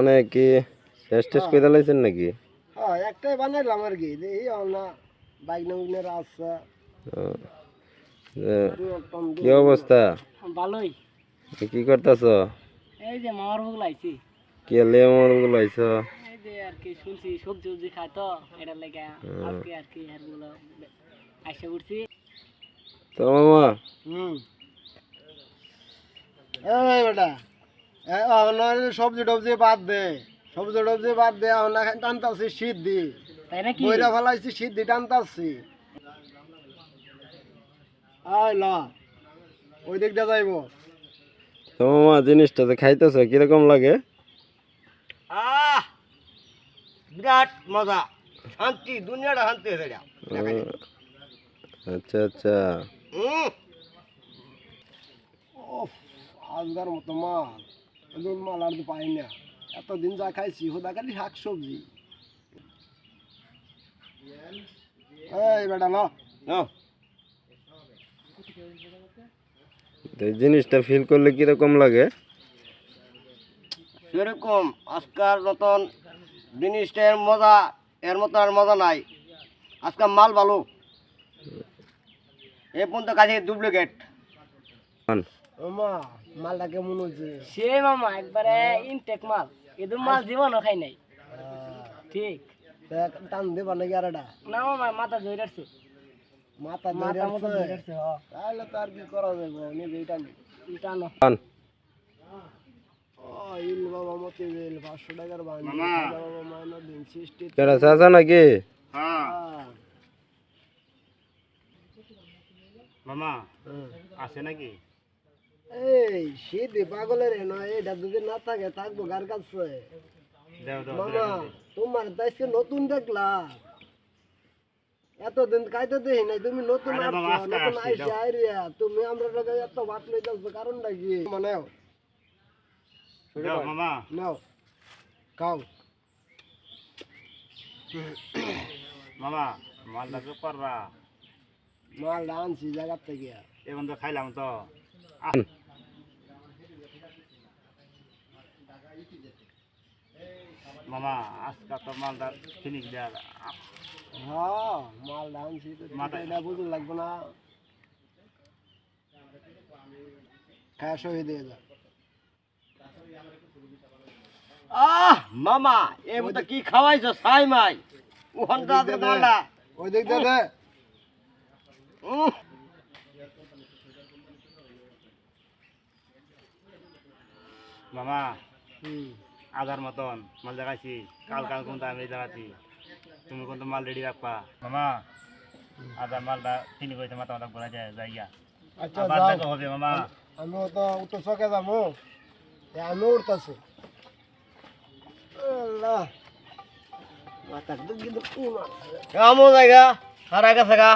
মানে কি টেস্ট করে লাইছেন নাকি? হ্যাঁ একটাই বানাইলাম আর কি এই না বাইক নামিনে রাস্তা কি অবস্থা? ভালোই। কি করতেছ? এই যে মামার ভোগ লাইছি। কে লে মোরগুলো আইছ? এই যে আর কি শুনছি সবজি সবজি খায় তো এটার লাগে আজকে আর কি এরগুলো আইসা উঠছি। তো মামা এই বেটা সবজি টবজি বাদ দে সবজি টবজি বাদ দে টানতাছি শীত দি তাই নাকি? বইরা ফেলাইছি শীত দি টানতাছি আই ল ওই দিক দিয়ে যাইব। তো মামা জিনিসটা যে খাইতেছ কিরকম লাগে? বিরাট মজা শান্তি দুনিয়াটা শান্তি হয়ে যায়। আচ্ছা আচ্ছা। আজকার মতো মাল এগুলো মাল আর তো পাই না এতদিন যা খাইছি হোদা খালি শাক সবজি। এই বেটা ন তো এই জিনিসটা ফিল করলে কিরকম লাগে? সেরকম আজকাল মতন জিনিসটা মজা এর মতো আর মজা নাই। আজকাল মাল ভালো এ পর্যন্ত কাছে ডুপ্লিকেট। মালটা কেমন হচ্ছে? সে মামা একবারে ইনটেক মাল, এদের মাল জীবনও খাই নাই। ঠিক টান দেবা নাকি আরেকটা? না মামা মাথা ধরে রাখছে। মাথা মতো ধরে রাখছে। তাহলে তো আর কি করা যাবে নেবে এটা নেই টানো। ইল বাবা মতে ইল 500 টাকার বানি বাবা মাইনা দিন 60 কেডা চাচা নাকি? হ্যাঁ মামা আছে নাকি? এই শীত পাগলের নয় এটা যদি না থাকে থাকবো গার কাছে। মামা তোমার দেশে নতুন দেখলাম এতদিন কাইতে দেখি নাই তুমি নতুন নতুন আইসি আইরিয়া তুমি আমরা লোক এত ভাত লই যাচ্ছ কারণটা কি? মানে মামা নাও খাও মামা মালটা তো পাররা মাল আনছি জায়গা থেকে এখন তো খাইলাম তো। মামা আজকে তো মালটা ফিনিশ দেওয়ার। হ্যাঁ মাল আনছি তো এটা বুঝুন লাগবে না খায় শহীদ হয়ে যা। মামা এ মতো কি খাওয়াইছো ছাই মাই ওখানটা মালটা ওই দিক দে মামা আধার মতন মাল দেখাইছি কাল কাল কোনটা আমি দেখাচ্ছি তুমি কোনটা মাল রেডি রাখবা। মামা আধার মালটা তিনি কইতে মাথা মাথা ঘোরা যায় যাইয়া। আচ্ছা আবার যাও দেখা হবে মামা। আমিও তো উত্তর চকে যাবো আমিও উঠতেছি। আল্লাহ মাথা কিন্তু কেমন জায়গা সারা গেছে গা